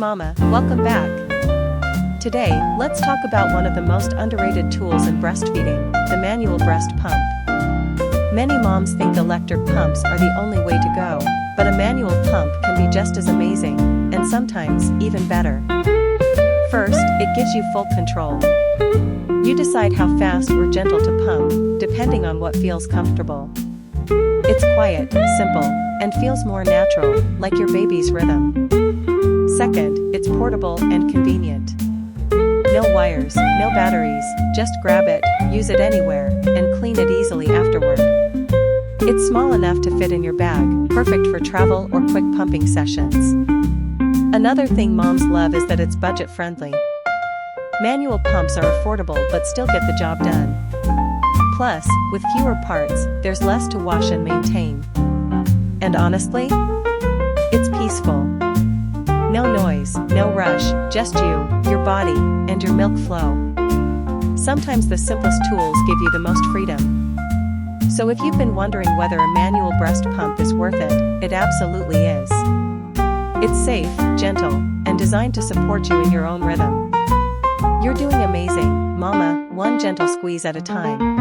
Mama, welcome back. Today, let's talk about one of the most underrated tools in breastfeeding, the manual breast pump. Many moms think electric pumps are the only way to go, but a manual pump can be just as amazing, and sometimes even better. First, it gives you full control. You decide how fast or gentle to pump, depending on what feels comfortable. It's quiet, simple, and feels more natural, like your baby's rhythm. Second, it's portable and convenient. No wires, no batteries, just grab it, use it anywhere, and clean it easily afterward. It's small enough to fit in your bag, perfect for travel or quick pumping sessions. Another thing moms love is that it's budget-friendly. Manual pumps are affordable but still get the job done. Plus, with fewer parts, there's less to wash and maintain. And honestly, it's peaceful. No noise, no rush, just you, your body, and your milk flow. Sometimes the simplest tools give you the most freedom. So if you've been wondering whether a manual breast pump is worth it, it absolutely is. It's safe, gentle, and designed to support you in your own rhythm. You're doing amazing, Mama, one gentle squeeze at a time.